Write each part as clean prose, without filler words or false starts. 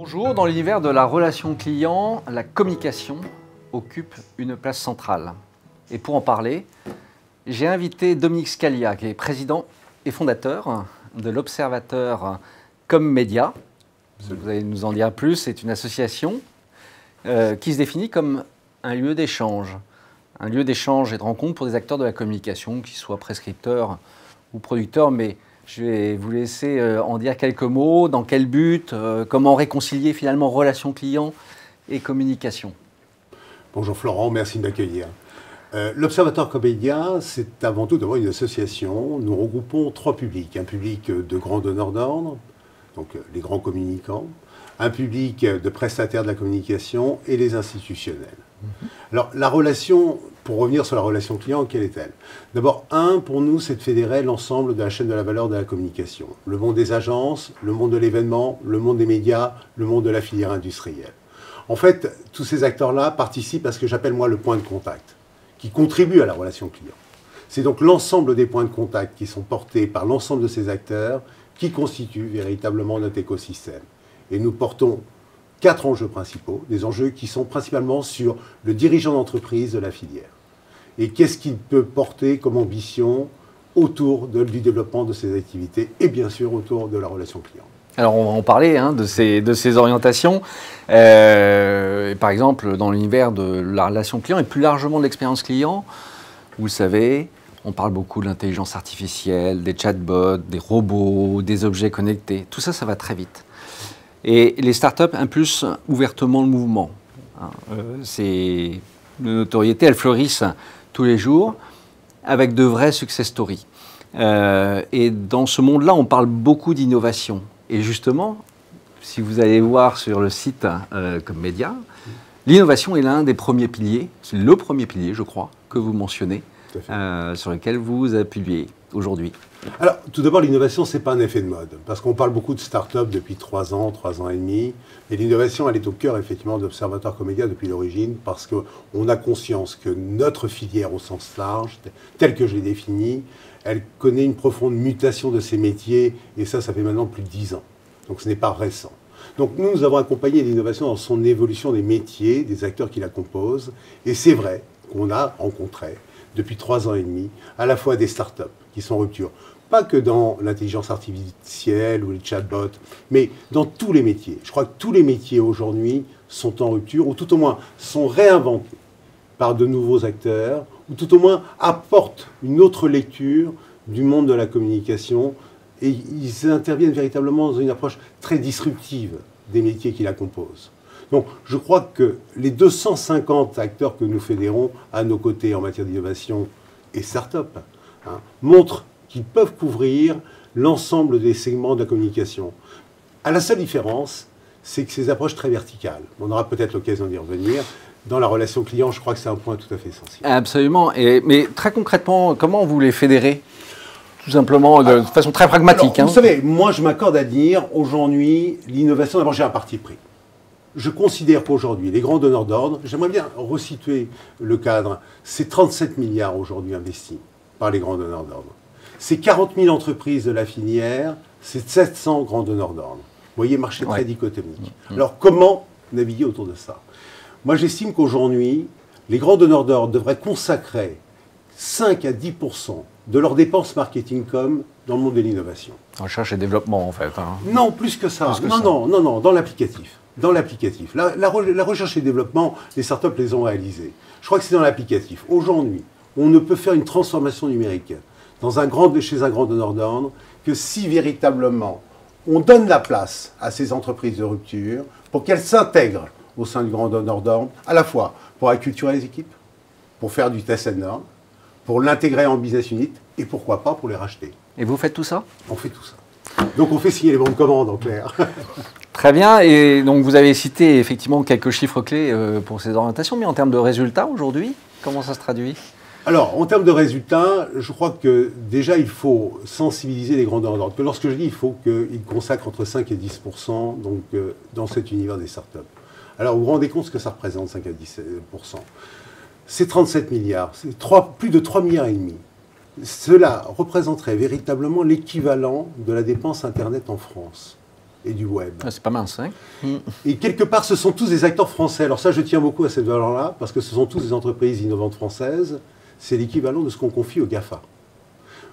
Bonjour, dans l'univers de la relation client, la communication occupe une place centrale. Et pour en parler, j'ai invité Dominique Scalia, qui est président et fondateur de l'Observateur Comme Média. Vous allez nous en dire plus, c'est une association qui se définit comme un lieu d'échange. Un lieu d'échange et de rencontre pour des acteurs de la communication, qu'ils soient prescripteurs ou producteurs, mais je vais vous laisser en dire quelques mots. Dans quel but, comment réconcilier finalement relation client et communication? Bonjour Florent, merci de m'accueillir. L'Observatoire Comme Média, c'est avant tout d'abord une association. Nous regroupons trois publics. Un public de grands donneurs d'ordre, donc les grands communicants, un public de prestataires de la communication et les institutionnels. Alors la relation, pour revenir sur la relation client, quelle est-elle? D'abord, pour nous, c'est de fédérer l'ensemble de la chaîne de la valeur de la communication. Le monde des agences, le monde de l'événement, le monde des médias, le monde de la filière industrielle. En fait, tous ces acteurs-là participent à ce que j'appelle moi le point de contact, qui contribue à la relation client. C'est donc l'ensemble des points de contact qui sont portés par l'ensemble de ces acteurs qui constituent véritablement notre écosystème. Et nous portons 4 enjeux principaux, des enjeux qui sont principalement sur le dirigeant d'entreprise de la filière. Et qu'est-ce qu'il peut porter comme ambition autour du développement de ses activités et bien sûr autour de la relation client. Alors on va en parler de ces orientations. Par exemple, dans l'univers de la relation client et plus largement de l'expérience client, vous le savez, on parle beaucoup de l'intelligence artificielle, des chatbots, des robots, des objets connectés. Tout ça, ça va très vite. Et les startups impulsent ouvertement le mouvement. Ces notoriétés, elles fleurissent tous les jours avec de vrais success stories. Et dans ce monde-là, on parle beaucoup d'innovation. Et justement, si vous allez voir sur le site Comme Média, l'innovation est l'un des premiers piliers, c'est le premier pilier, je crois, que vous mentionnez, sur lequel vous appuyez aujourd'hui. Alors, tout d'abord, l'innovation, ce n'est pas un effet de mode, parce qu'on parle beaucoup de start-up depuis 3 ans et demi, et l'innovation, elle est au cœur, effectivement, de l'Observatoire Comme Média depuis l'origine, parce qu'on a conscience que notre filière au sens large, telle que je l'ai définie, elle connaît une profonde mutation de ses métiers, et ça fait maintenant plus de 10 ans. Donc ce n'est pas récent. Donc nous avons accompagné l'innovation dans son évolution des métiers, des acteurs qui la composent, et c'est vrai qu'on a rencontré, depuis 3 ans et demi, à la fois des start-up qui sont en rupture, pas que dans l'intelligence artificielle ou les chatbots, mais dans tous les métiers. Je crois que tous les métiers aujourd'hui sont en rupture, ou tout au moins sont réinventés par de nouveaux acteurs, ou tout au moins apportent une autre lecture du monde de la communication, et ils interviennent véritablement dans une approche très disruptive des métiers qui la composent. Donc je crois que les 250 acteurs que nous fédérons à nos côtés en matière d'innovation et start-up montrent qu'ils peuvent couvrir l'ensemble des segments de la communication. À la seule différence, c'est que ces approches très verticales, on aura peut-être l'occasion d'y revenir, dans la relation client, je crois que c'est un point tout à fait essentiel. Absolument. Mais très concrètement, comment vous les fédérez? Tout simplement, de façon très pragmatique. Alors, vous savez, moi je m'accorde à dire, aujourd'hui, l'innovation, d'abord j'ai un parti pris. Je considère qu'aujourd'hui, les grands donneurs d'ordre, j'aimerais bien resituer le cadre, c'est 37 milliards aujourd'hui investis par les grands donneurs d'ordre. C'est 40 000 entreprises de la filière, c'est 700 grands donneurs d'ordre. Vous voyez, marché très dichotomique. Alors comment naviguer autour de ça? Moi j'estime qu'aujourd'hui, les grands donneurs d'ordre devraient consacrer 5 à 10% de leurs dépenses marketing com dans le monde de l'innovation. Recherche et développement en fait. Non, plus que ça. Non, dans l'applicatif. Dans l'applicatif. La recherche et le développement, les startups les ont réalisées. Je crois que c'est dans l'applicatif. Aujourd'hui, on ne peut faire une transformation numérique chez un grand donneur d'ordre que si véritablement on donne la place à ces entreprises de rupture pour qu'elles s'intègrent au sein du grand donneur d'ordre, à la fois pour acculturer les équipes, pour faire du test and learn, pour l'intégrer en business unit et pourquoi pas pour les racheter. Et vous faites tout ça? On fait tout ça. Donc on fait signer les bons de commande en clair. Très bien, et donc vous avez cité effectivement quelques chiffres clés pour ces orientations, mais en termes de résultats aujourd'hui, comment ça se traduit? Alors, en termes de résultats, je crois que déjà il faut sensibiliser les grands donneurs d'ordre. Lorsque je dis il faut qu'ils consacrent entre 5 et 10% donc, dans cet univers des startups. Alors vous vous rendez compte ce que ça représente, 5 à 10%? C'est 37 milliards, c'est plus de 3 milliards et demi. Cela représenterait véritablement l'équivalent de la dépense Internet en France. et du web. Ah, c'est pas mince, hein. Et quelque part, ce sont tous des acteurs français. Alors ça, je tiens beaucoup à cette valeur-là, parce que ce sont tous des entreprises innovantes françaises. C'est l'équivalent de ce qu'on confie aux GAFA.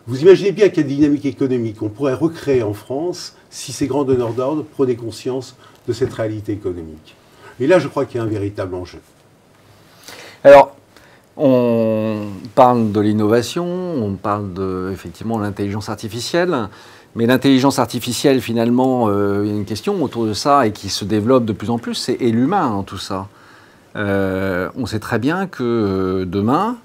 Vous imaginez bien quelle dynamique économique on pourrait recréer en France si ces grands donneurs d'ordre prenaient conscience de cette réalité économique. Et là, je crois qu'il y a un véritable enjeu. Alors, on parle de l'innovation, on parle de, effectivement, de l'intelligence artificielle. Mais l'intelligence artificielle, finalement, il y a une question autour de ça et qui se développe de plus en plus, c'est l'humain en tout ça. On sait très bien que demain,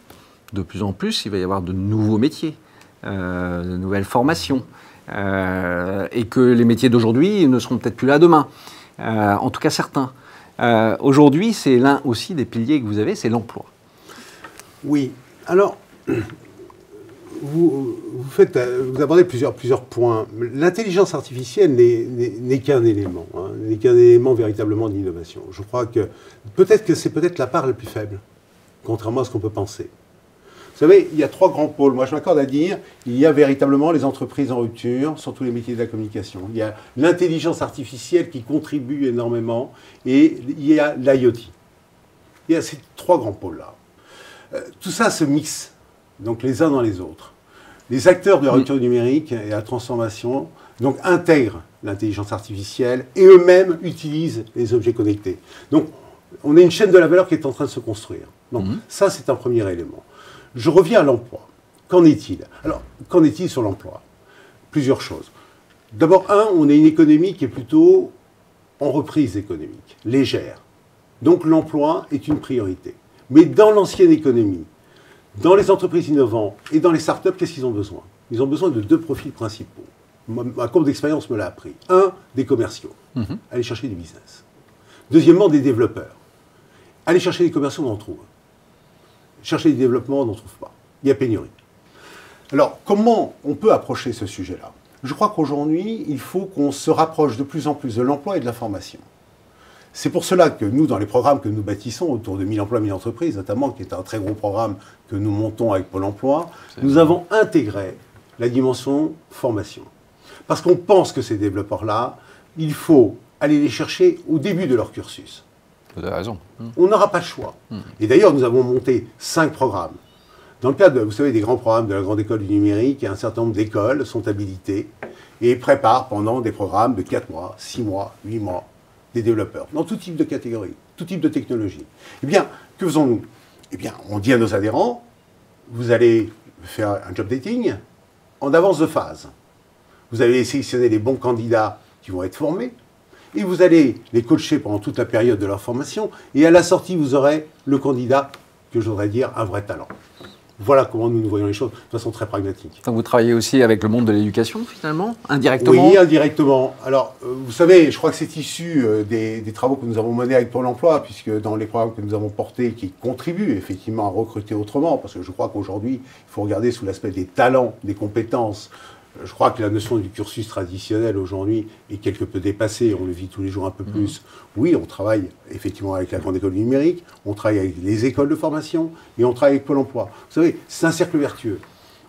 de plus en plus, il va y avoir de nouveaux métiers, de nouvelles formations, et que les métiers d'aujourd'hui ne seront peut-être plus là demain, en tout cas certains. Aujourd'hui, c'est l'un aussi des piliers que vous avez, c'est l'emploi. Oui, alors, vous abordez plusieurs points. L'intelligence artificielle n'est qu'un élément, hein, n'est qu'un élément véritablement d'innovation. Je crois que c'est peut-être la part la plus faible, contrairement à ce qu'on peut penser. Vous savez, il y a 3 grands pôles. Moi, je m'accorde à dire, il y a véritablement les entreprises en rupture sur tous les métiers de la communication. Il y a l'intelligence artificielle qui contribue énormément et il y a l'IoT. Il y a ces 3 grands pôles-là. Tout ça se mixe, donc les uns dans les autres. Les acteurs de la rupture numérique et la transformation donc, intègrent l'intelligence artificielle et eux-mêmes utilisent les objets connectés. Donc, on a une chaîne de la valeur qui est en train de se construire. Donc, ça, c'est un premier élément. Je reviens à l'emploi. Qu'en est-il? Alors, qu'en est-il sur l'emploi? Plusieurs choses. D'abord, on a une économie qui est plutôt en reprise économique, légère. Donc, l'emploi est une priorité. Mais dans l'ancienne économie, dans les entreprises innovantes et dans les startups, qu'est-ce qu'ils ont besoin? Ils ont besoin de 2 profils principaux. Ma courbe d'expérience me l'a appris. Un, des commerciaux. Aller chercher du business. Deuxièmement, des développeurs. Aller chercher des commerciaux, on en trouve. Chercher des développements, on n'en trouve pas. Il y a pénurie. Alors, comment on peut approcher ce sujet-là? Je crois qu'aujourd'hui, il faut qu'on se rapproche de plus en plus de l'emploi et de la formation. C'est pour cela que nous, dans les programmes que nous bâtissons autour de 1000 emplois, 1000 entreprises, notamment, qui est un très gros programme que nous montons avec Pôle emploi, nous avons intégré la dimension formation. Parce qu'on pense que ces développeurs-là, il faut aller les chercher au début de leur cursus. Vous avez raison. On n'aura pas le choix. Et d'ailleurs, nous avons monté 5 programmes. Dans le cadre, vous savez, des grands programmes de la Grande École du Numérique, un certain nombre d'écoles sont habilitées et préparent pendant des programmes de 4 mois, 6 mois, 8 mois, des développeurs, dans tout type de catégorie, tout type de technologie. Eh bien, que faisons-nous? Eh bien, on dit à nos adhérents, vous allez faire un job dating en avance de phase. Vous allez sélectionner les bons candidats qui vont être formés, et vous allez les coacher pendant toute la période de leur formation, et à la sortie, vous aurez le candidat, que je voudrais dire, un vrai talent. Voilà comment nous voyons les choses de façon très pragmatique. Donc vous travaillez aussi avec le monde de l'éducation, finalement, indirectement? Oui, indirectement. Alors, vous savez, je crois que c'est issu des travaux que nous avons menés avec Pôle emploi, puisque dans les programmes que nous avons portés, qui contribuent effectivement à recruter autrement, parce que je crois qu'aujourd'hui, il faut regarder sous l'aspect des talents, des compétences. Je crois que la notion du cursus traditionnel aujourd'hui est quelque peu dépassée, on le vit tous les jours un peu plus. Oui, on travaille effectivement avec la Grande École du Numérique, on travaille avec les écoles de formation et on travaille avec Pôle emploi. Vous savez, c'est un cercle vertueux.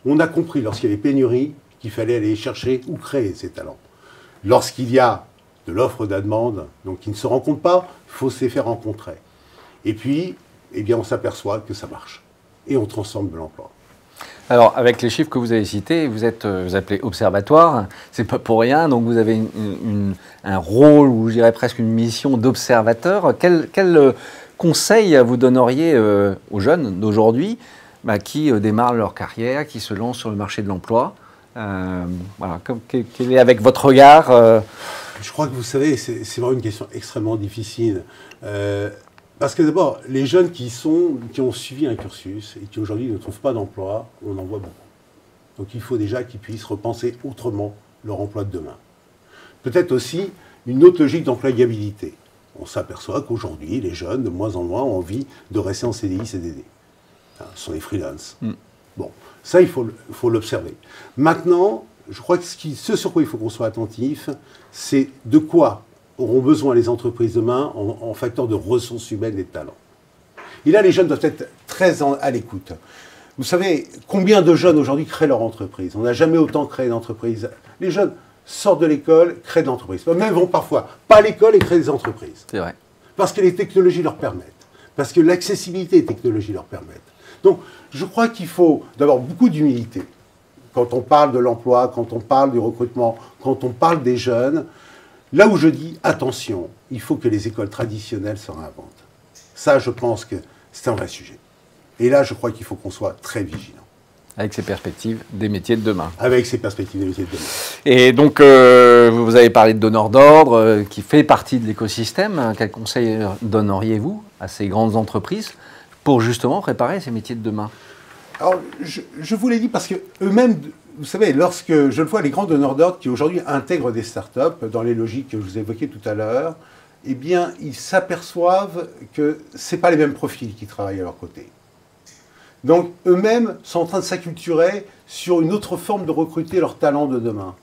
On a compris lorsqu'il y avait pénurie qu'il fallait aller chercher ou créer ces talents. Lorsqu'il y a de l'offre de la demande, donc qui ne se rencontrent pas, il faut se les faire rencontrer. Et puis, eh bien, on s'aperçoit que ça marche. Et on transforme de l'emploi. Alors, avec les chiffres que vous avez cités, vous appelez observatoire, c'est pas pour rien, donc vous avez un rôle, ou je dirais presque une mission d'observateur. Quel conseil vous donneriez aux jeunes d'aujourd'hui qui démarrent leur carrière, qui se lancent sur le marché de l'emploi? Voilà, quel est avec votre regard Je crois que vous savez, c'est vraiment une question extrêmement difficile. Parce que d'abord, les jeunes qui ont suivi un cursus et qui aujourd'hui ne trouvent pas d'emploi, on en voit beaucoup. Donc il faut déjà qu'ils puissent repenser autrement leur emploi de demain. Peut-être aussi une autre logique d'employabilité. On s'aperçoit qu'aujourd'hui, les jeunes, de moins en moins, ont envie de rester en CDI, CDD. Ce sont les freelances. Bon, ça, il faut l'observer. Maintenant, je crois que ce sur quoi il faut qu'on soit attentif, c'est de quoi auront besoin les entreprises demain en facteur de ressources humaines et de talents. Et là, les jeunes doivent être très à l'écoute. Vous savez, combien de jeunes aujourd'hui créent leur entreprise? On n'a jamais autant créé d'entreprises. Les jeunes, sortent de l'école, créent de l'entreprise. Même vont parfois pas à l'école et créent des entreprises. C'est vrai. Parce que les technologies leur permettent. Parce que l'accessibilité des technologies leur permettent. Donc, je crois qu'il faut d'abord beaucoup d'humilité. Quand on parle de l'emploi, quand on parle du recrutement, quand on parle des jeunes, là où je dis attention, il faut que les écoles traditionnelles se réinventent. Ça, je pense que c'est un vrai sujet. Et là, je crois qu'il faut qu'on soit très vigilant. Avec ces perspectives des métiers de demain. Avec ces perspectives des métiers de demain. Et donc, vous avez parlé de donneurs d'ordre, qui fait partie de l'écosystème. Quel conseil donneriez-vous à ces grandes entreprises pour justement préparer ces métiers de demain? Alors, je vous l'ai dit parce qu'eux-mêmes, vous savez, lorsque je vois les grands donneurs d'ordre qui aujourd'hui intègrent des startups dans les logiques que je vous évoquais tout à l'heure, eh bien, ils s'aperçoivent que ce n'est pas les mêmes profils qui travaillent à leur côté. Donc, eux-mêmes sont en train de s'acculturer sur une autre forme de recruter leurs talents de demain.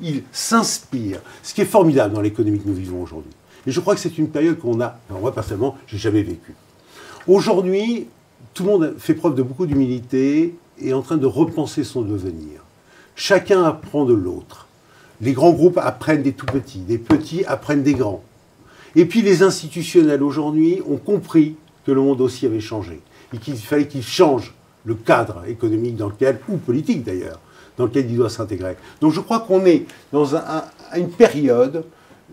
Ils s'inspirent, ce qui est formidable dans l'économie que nous vivons aujourd'hui. Et je crois que c'est une période qu'on a, alors moi personnellement, je n'ai jamais vécue. Aujourd'hui, tout le monde fait preuve de beaucoup d'humilité et est en train de repenser son devenir. Chacun apprend de l'autre. Les grands groupes apprennent des petits apprennent des grands. Et puis les institutionnels aujourd'hui ont compris que le monde aussi avait changé et qu'il fallait qu'ils changent le cadre économique dans lequel, ou politique d'ailleurs, dans lequel il doit s'intégrer. Donc je crois qu'on est dans une période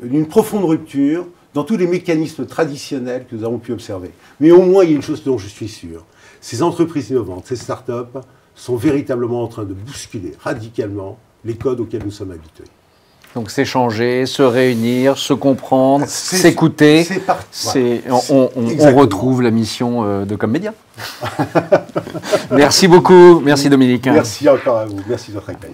d'une profonde rupture dans tous les mécanismes traditionnels que nous avons pu observer. Mais au moins, il y a une chose dont je suis sûr. Ces entreprises innovantes, ces startups, sont véritablement en train de bousculer radicalement les codes auxquels nous sommes habitués. Donc s'échanger, se réunir, se comprendre, s'écouter. On retrouve la mission de Commedia. Merci beaucoup. Merci Dominique. Merci encore à vous. Merci de votre accueil.